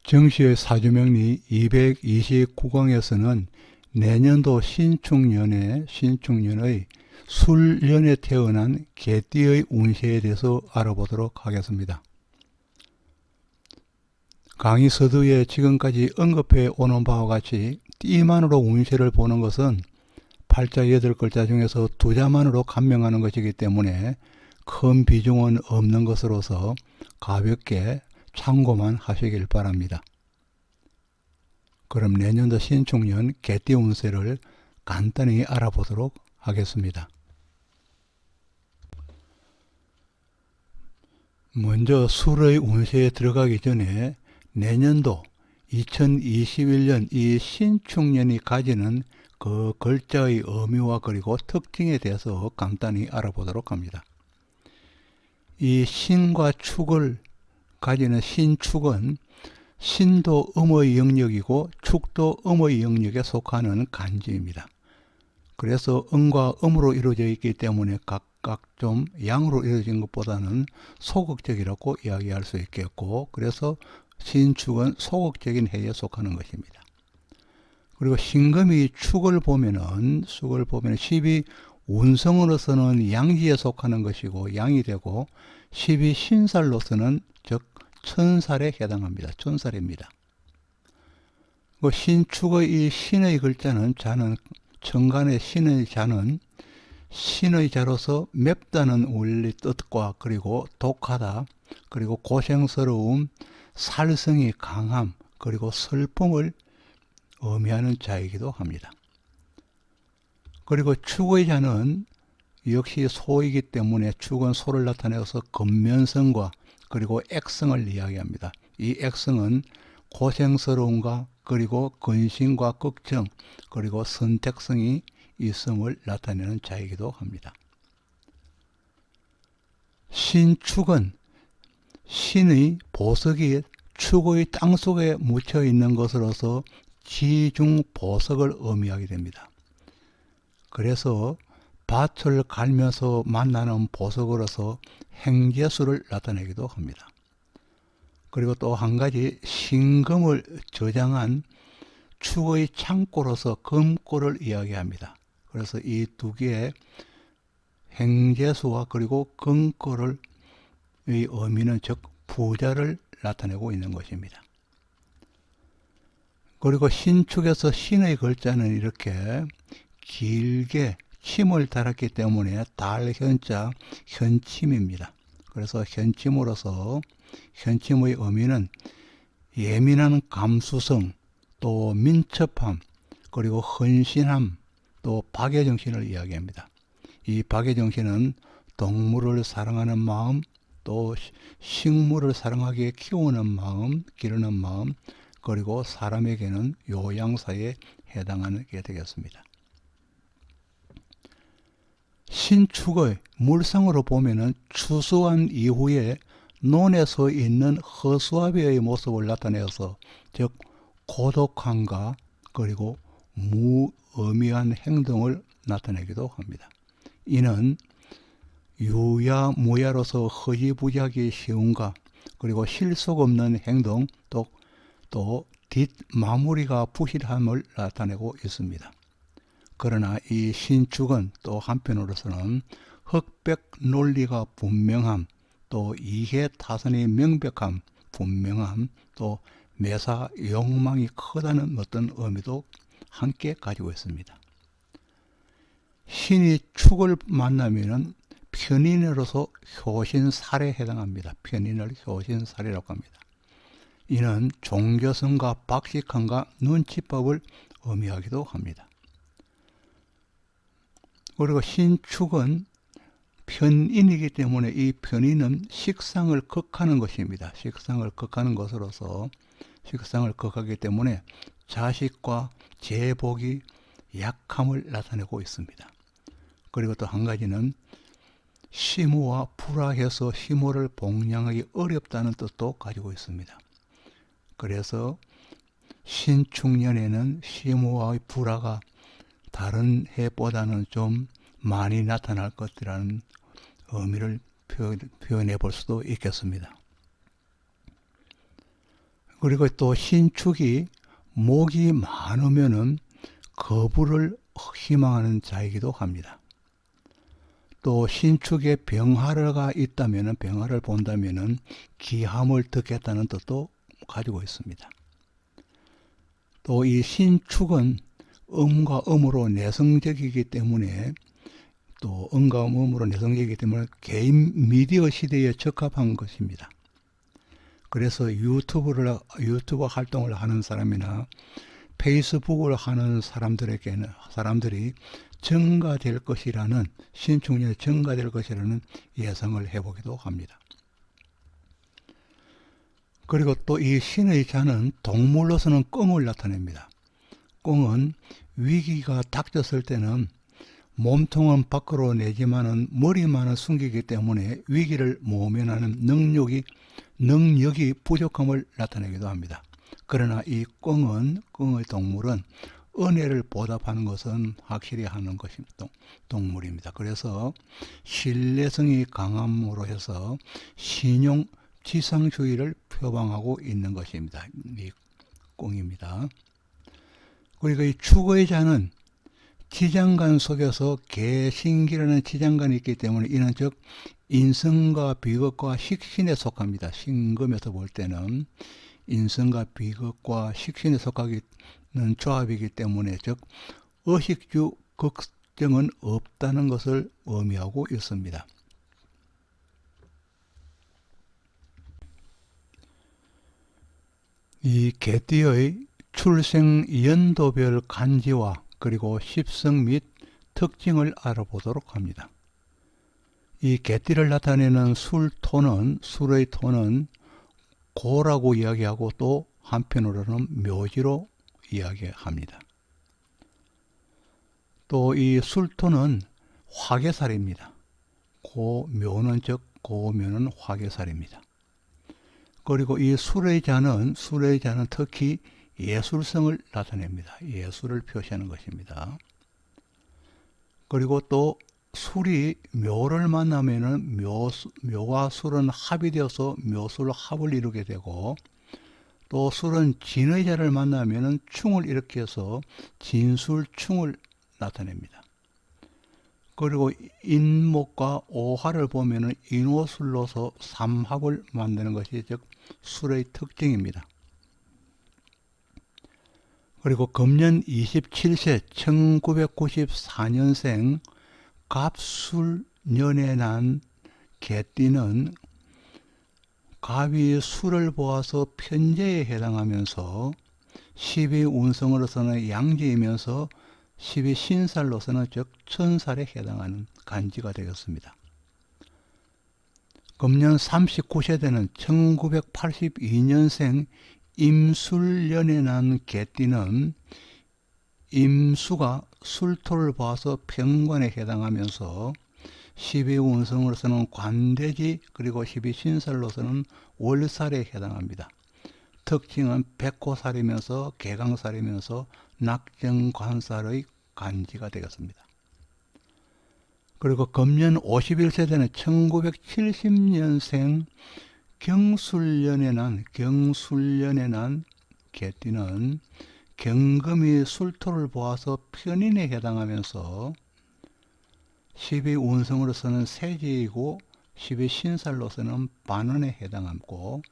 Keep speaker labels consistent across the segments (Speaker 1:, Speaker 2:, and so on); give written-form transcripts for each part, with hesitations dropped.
Speaker 1: 정시의 사주명리 229강에서는 내년도 신축년의 술년에 태어난 개띠의 운세에 대해서 알아보도록 하겠습니다. 강의 서두에 지금까지 언급해 오는 바와 같이 띠만으로 운세를 보는 것은 팔자 8글자 중에서 2자만으로 간명하는 것이기 때문에 큰 비중은 없는 것으로서 가볍게 참고만 하시길 바랍니다. 그럼 내년도 신축년 개띠 운세를 간단히 알아보도록 하겠습니다. 먼저 술의 운세에 들어가기 전에 내년도 2021년 이 신축년이 가지는 그 글자의 의미와 그리고 특징에 대해서 간단히 알아보도록 합니다. 이 신과 축을 가지는 신축은 신도 음의 영역이고 축도 음의 영역에 속하는 간지입니다. 그래서 음과 음으로 이루어져 있기 때문에 각각 좀 양으로 이루어진 것보다는 소극적이라고 이야기할 수 있겠고, 그래서 신축은 소극적인 해에 속하는 것입니다. 그리고 신금이 축을 보면은 10이 운성으로서는 양지에 속하는 것이고 양이 되고, 10이 신살로서는 즉 천살에 해당합니다. 천살입니다. 그 신축의 이 신의 글자는 자는 천간의 신의 자는 신의 자로서 맵다는 원리 뜻과 그리고 독하다, 그리고 고생스러움, 살성이 강함, 그리고 슬픔을 의미하는 자이기도 합니다. 그리고 축의 자는 역시 소이기 때문에 축은 소를 나타내어서 근면성과 그리고 액성을 이야기합니다. 이 액성은 고생스러움과 그리고 근심과 걱정 그리고 선택성이 있음을 나타내는 자이기도 합니다. 신축은 신의 보석이 축의 땅속에 묻혀 있는 것으로서 지중보석을 의미하게 됩니다. 그래서 밭을 갈면서 만나는 보석으로서 행재수를 나타내기도 합니다. 그리고 또 한 가지 신금을 저장한 축의 창고로서 금고를 이야기합니다. 그래서 이 두 개의 행재수와 그리고 금고를 의 의미는 즉 부자를 나타내고 있는 것입니다. 그리고 신축에서 신의 글자는 이렇게 길게 침을 달았기 때문에 달현자 현침입니다. 그래서 현침으로서 현침의 의미는 예민한 감수성, 또 민첩함, 그리고 헌신함, 또 박애정신을 이야기합니다. 이 박애정신은 동물을 사랑하는 마음, 또 식물을 사랑하게 키우는 마음, 기르는 마음, 그리고 사람에게는 요양사에 해당하게 되겠습니다. 신축의 물상으로 보면은 추수한 이후에 논에 서 있는 허수아비의 모습을 나타내어서 즉 고독함과 그리고 무의미한 행동을 나타내기도 합니다. 이는 유야무야로서 허지부지하기 쉬움과 그리고 실속 없는 행동 또 뒷마무리가 부실함을 나타내고 있습니다. 그러나 이 신축은 또 한편으로서는 흑백 논리가 분명함, 또 이해타산이 명백함, 분명함, 또 매사 욕망이 크다는 어떤 의미도 함께 가지고 있습니다. 신이 축을 만나면은 편인으로서 효신살에 해당합니다. 편인을 효신살이라고 합니다. 이는 종교성과 박식함과 눈치법을 의미하기도 합니다. 그리고 신축은 편인이기 때문에 이 편인은 식상을 극하는 것입니다. 식상을 극하는 것으로서 식상을 극하기 때문에 자식과 제복이 약함을 나타내고 있습니다. 그리고 또 한 가지는 시무와 불화해서 시무를 봉양하기 어렵다는 뜻도 가지고 있습니다. 그래서 신축년에는 시무와 불화가 다른 해보다는 좀 많이 나타날 것이라는 의미를 표현해 볼 수도 있겠습니다. 그리고 또 신축이 목이 많으면은 거부를 희망하는 자이기도 합니다. 또 신축에 병화가 있다면은, 병화를 본다면은 기함을 듣겠다는 뜻도 가지고 있습니다. 또 이 신축은 음과 음으로 내성적이기 때문에, 또 음과 음으로 내성적이기 때문에 개인 미디어 시대에 적합한 것입니다. 그래서 유튜브 활동을 하는 사람이나 페이스북을 하는 사람들이 증가될 것이라는, 신축년에 증가될 것이라는 예상을 해보기도 합니다. 그리고 또 이 신의 자는 동물로서는 꿩을 나타냅니다. 꿩은 위기가 닥쳤을 때는 몸통은 밖으로 내지만은 머리만은 숨기기 때문에 위기를 모면하는 능력이 부족함을 나타내기도 합니다. 그러나 이 꿩의 동물은 은혜를 보답하는 것은 확실히 하는 것이 동물입니다. 그래서 신뢰성이 강함으로 해서 신용 지상주의를 표방하고 있는 것입니다. 이 꿩입니다. 그리고 이 축의 자는 지장간 속에서 개신기라는 지장간이 있기 때문에, 이는 즉 인성과 비겁과 식신에 속합니다. 신금에서 볼 때는 인성과 비겁과 식신에 속하는 조합이기 때문에, 즉 의식주 걱정은 없다는 것을 의미하고 있습니다. 이 개띠의 출생 연도별 간지와 그리고 십성 및 특징을 알아보도록 합니다. 이 개띠를 나타내는 술의 톤은 고라고 이야기하고, 또 한편으로는 묘지로 이야기합니다. 또 이 술토는 화개살입니다. 고묘는 화개살입니다. 그리고 이 술의 자는 특히 예술성을 나타냅니다. 예술을 표시하는 것입니다. 그리고 또 술이 묘를 만나면은 묘와 술은 합이 되어서 묘술 합을 이루게 되고, 또 술은 진의 자를 만나면은 충을 일으켜서 진술충을 나타냅니다. 그리고 인목과 오화를 보면은 인오술로서 삼합을 만드는 것이 즉 술의 특징입니다. 그리고 금년 27세 1994년생 갑술년에 난 개띠는 갑이 술을 보아서 편재에 해당하면서 12운성으로서는 양지이면서 12신살로서는 즉 천살에 해당하는 간지가 되었습니다. 금년 39세대는 1982년생 임술년에 난 개띠는 임수가 술토를 봐서 편관에 해당하면서 12운성으로서는 관대지, 그리고 12신살로서는 월살에 해당합니다. 특징은 백호살이면서 개강살이면서 낙정관살의 간지가 되겠습니다. 그리고 금년 51세대는 1970년생 경술년에 난 개띠는 경금이 술토를 보아서 편인에 해당하면서 12운성으로서는 세지이고 12신살로서는 반원에 해당하고,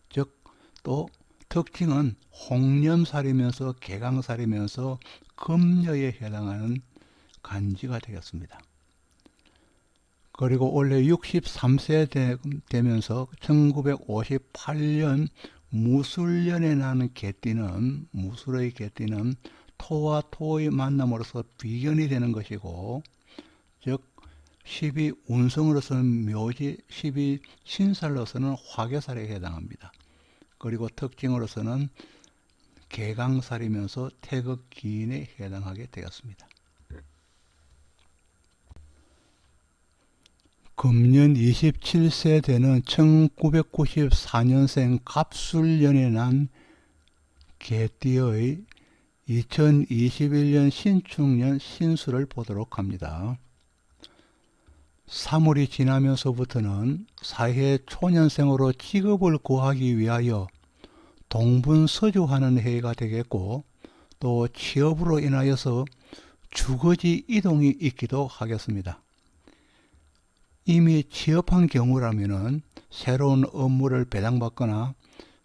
Speaker 1: 즉 또 특징은 홍념살이면서 개강살이면서 금녀에 해당하는 간지가 되겠습니다. 그리고 원래 63세 되면서 1958년 무술년에 나는 개띠는, 무술의 개띠는 토와 토의 만남으로서 비견이 되는 것이고, 즉 12운성으로서는 묘지, 12신살로서는 화개살에 해당합니다. 그리고 특징으로서는 개강살이면서 태극기인에 해당하게 되었습니다. 금년 27세대는 1994년생 갑술년에 난 개띠의 2021년 신축년 신수를 보도록 합니다. 3월이 지나면서부터는 사회 초년생으로 직업을 구하기 위하여 동분서주하는 해가 되겠고, 또 취업으로 인하여서 주거지 이동이 있기도 하겠습니다. 이미 취업한 경우라면은 새로운 업무를 배당받거나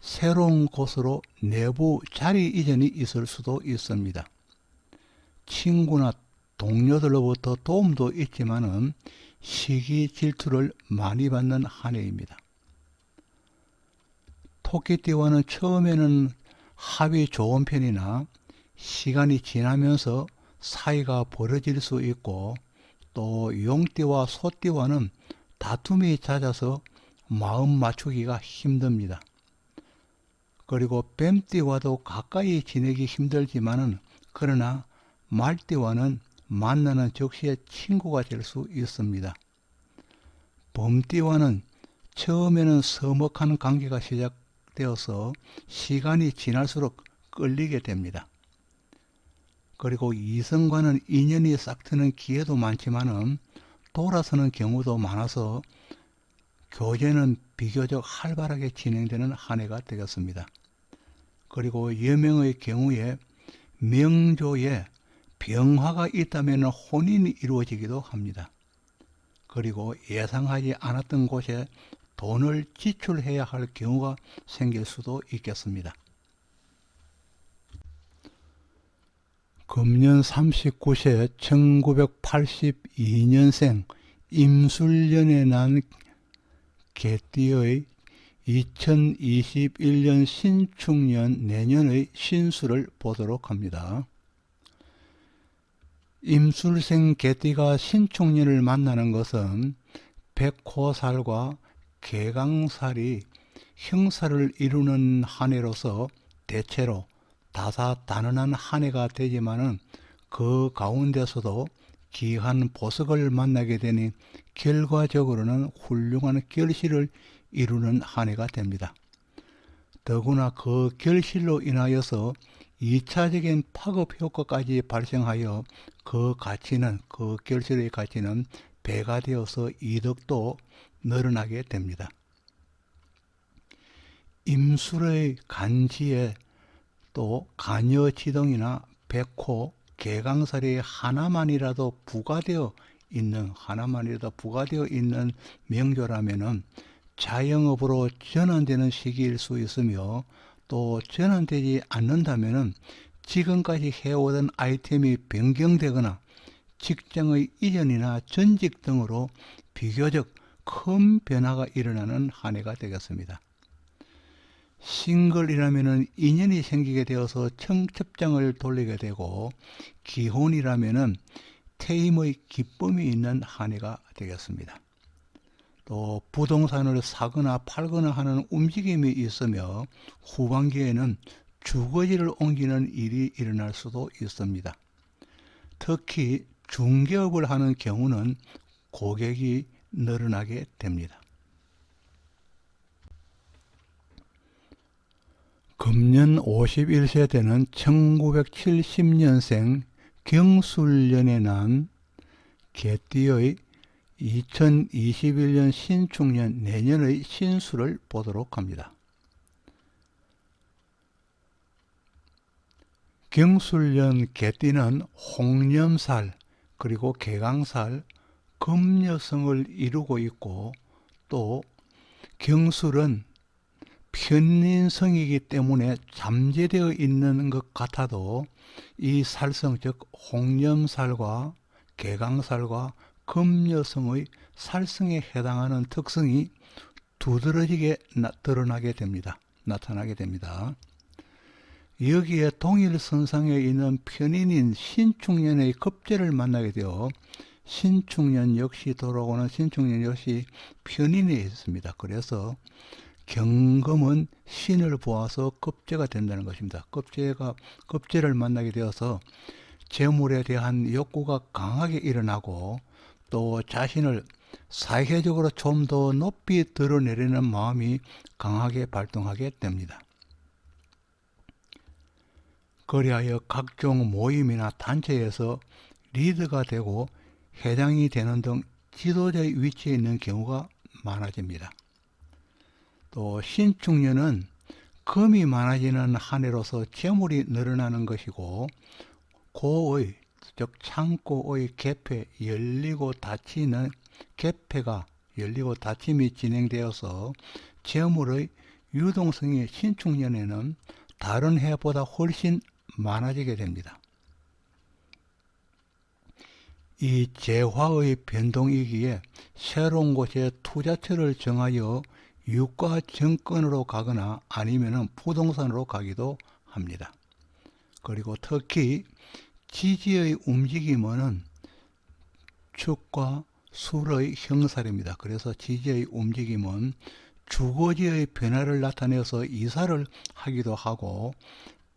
Speaker 1: 새로운 곳으로 내부 자리 이전이 있을 수도 있습니다. 친구나 동료들로부터 도움도 있지만은 시기 질투를 많이 받는 한 해입니다. 토끼띠와는 처음에는 합이 좋은 편이나 시간이 지나면서 사이가 벌어질 수 있고, 또 용띠와 소띠와는 다툼이 잦아서 마음 맞추기가 힘듭니다. 그리고 뱀띠와도 가까이 지내기 힘들지만은 그러나 말띠와는 만나는 즉시에 친구가 될 수 있습니다. 범띠와는 처음에는 서먹한 관계가 시작되어서 시간이 지날수록 끌리게 됩니다. 그리고 이성과는 인연이 싹트는 기회도 많지만은 돌아서는 경우도 많아서 교제는 비교적 활발하게 진행되는 한 해가 되겠습니다. 그리고 여명의 경우에 명조에 병화가 있다면 혼인이 이루어지기도 합니다. 그리고 예상하지 않았던 곳에 돈을 지출해야 할 경우가 생길 수도 있겠습니다. 금년 39세 1982년생 임술년에 난 개띠의 2021년 신축년 내년의 신수를 보도록 합니다. 임술생 개띠가 신축년을 만나는 것은 백호살과 개강살이 형사를 이루는 한 해로서 대체로 다사다난한 한 해가 되지만은 그 가운데서도 귀한 보석을 만나게 되니 결과적으로는 훌륭한 결실을 이루는 한 해가 됩니다. 더구나 그 결실로 인하여서 2차적인 파급 효과까지 발생하여 그 결실의 가치는 배가 되어서 이득도 늘어나게 됩니다. 임술의 간지에 또 간여지동이나 백호, 개강살이 하나만이라도 부과되어 있는 명조라면은 자영업으로 전환되는 시기일 수 있으며, 또 전환되지 않는다면은 지금까지 해오던 아이템이 변경되거나 직장의 이전이나 전직 등으로 비교적 큰 변화가 일어나는 한 해가 되겠습니다. 싱글이라면은 인연이 생기게 되어서 청첩장을 돌리게 되고, 기혼이라면은 퇴임의 기쁨이 있는 한 해가 되겠습니다. 또 부동산을 사거나 팔거나 하는 움직임이 있으며 후반기에는 주거지를 옮기는 일이 일어날 수도 있습니다. 특히 중개업을 하는 경우는 고객이 늘어나게 됩니다. 금년 51세대는 1970년생 경술년에 난 개띠의 2021년 신축년 내년의 신수를 보도록 합니다. 경술년 개띠는 홍념살 그리고 개강살, 금여성을 이루고 있고, 또 경술은 편인성이기 때문에 잠재되어 있는 것 같아도 이 살성 즉 홍념살과 개강살과 금여성의 살성에 해당하는 특성이 두드러지게 나타나게 됩니다. 여기에 동일선상에 있는 편인인 신축년의 급제를 만나게 되어 신축년 역시 돌아오는 신축년 역시 편인이 있습니다. 그래서 경금은 신을 보아서 급제가 된다는 것입니다. 급제를 만나게 되어서 재물에 대한 욕구가 강하게 일어나고, 또 자신을 사회적으로 좀 더 높이 드러내려는 마음이 강하게 발동하게 됩니다. 그리하여 각종 모임이나 단체에서 리더가 되고 회장이 되는 등 지도자의 위치에 있는 경우가 많아집니다. 또 신축년은 금이 많아지는 한 해로서 재물이 늘어나는 것이고, 고의 즉 창고의 개폐 열리고 닫히는 개폐가 열리고 닫힘이 진행되어서 재물의 유동성이 신축년에는 다른 해보다 훨씬 많아지게 됩니다. 이 재화의 변동이기에 새로운 곳에 투자처를 정하여 유가 정권으로 가거나 아니면 부동산으로 가기도 합니다. 그리고 특히 지지의 움직임은 축과 술의 형살입니다. 그래서 지지의 움직임은 주거지의 변화를 나타내서 이사를 하기도 하고,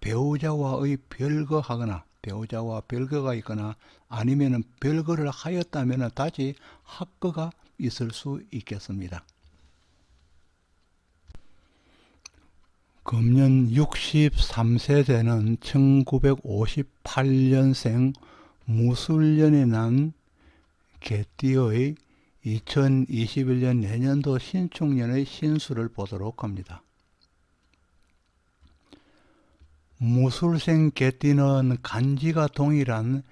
Speaker 1: 배우자와의 별거하거나 배우자와 별거가 있거나 아니면 별거를 하였다면 다시 합거가 있을 수 있겠습니다. 금년 63세대는 1958년생 무술년에 난 개띠의 2021년 내년도 신축년의 신수를 보도록 합니다. 무술생 개띠는 간지가 동일한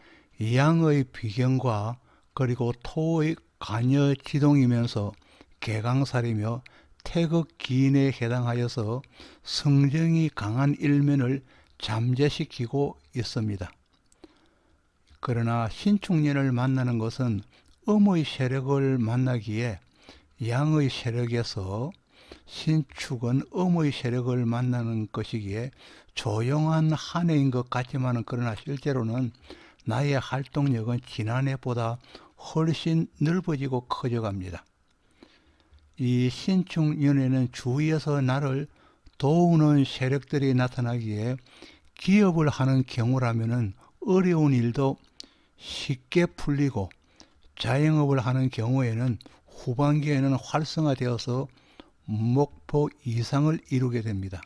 Speaker 1: 양의 비경과 그리고 토의 간여 지동이면서 개강살이며 태극 기인에 해당하여서 성정이 강한 일면을 잠재시키고 있습니다. 그러나 신축년을 만나는 것은 음의 세력을 만나기에 양의 세력에서 신축은 음의 세력을 만나는 것이기에 조용한 한 해인 것 같지만 그러나 실제로는 나의 활동력은 지난해보다 훨씬 넓어지고 커져갑니다. 이 신축년에는 주위에서 나를 도우는 세력들이 나타나기에 기업을 하는 경우라면 어려운 일도 쉽게 풀리고, 자영업을 하는 경우에는 후반기에는 활성화되어서 목표 이상을 이루게 됩니다.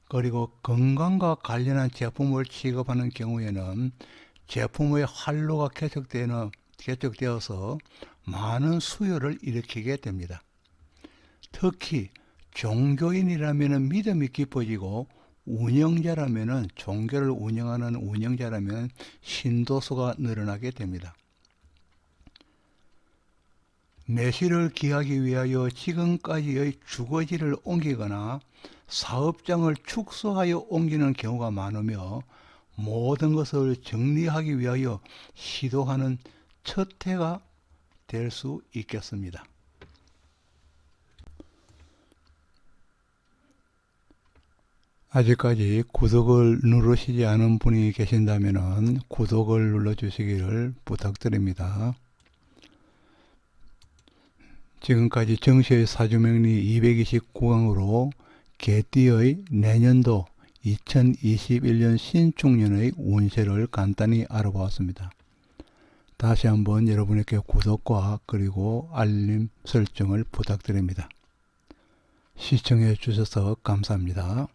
Speaker 1: 그리고 건강과 관련한 제품을 취급하는 경우에는 제품의 활로가 개척되어서 많은 수요를 일으키게 됩니다. 특히 종교인이라면 믿음이 깊어지고, 운영자라면 종교를 운영하는 운영자라면 신도수가 늘어나게 됩니다. 매실을 기하기 위하여 지금까지의 주거지를 옮기거나 사업장을 축소하여 옮기는 경우가 많으며, 모든 것을 정리하기 위하여 시도하는 첫 해가 될 수 있겠습니다. 아직까지 구독을 누르시지 않은 분이 계신다면 구독을 눌러주시기를 부탁드립니다. 지금까지 정시의 사주명리 229강으로 개띠의 내년도 2021년 신축년의 운세를 간단히 알아보았습니다. 다시 한번 여러분에게 구독과 그리고 알림 설정을 부탁드립니다. 시청해 주셔서 감사합니다.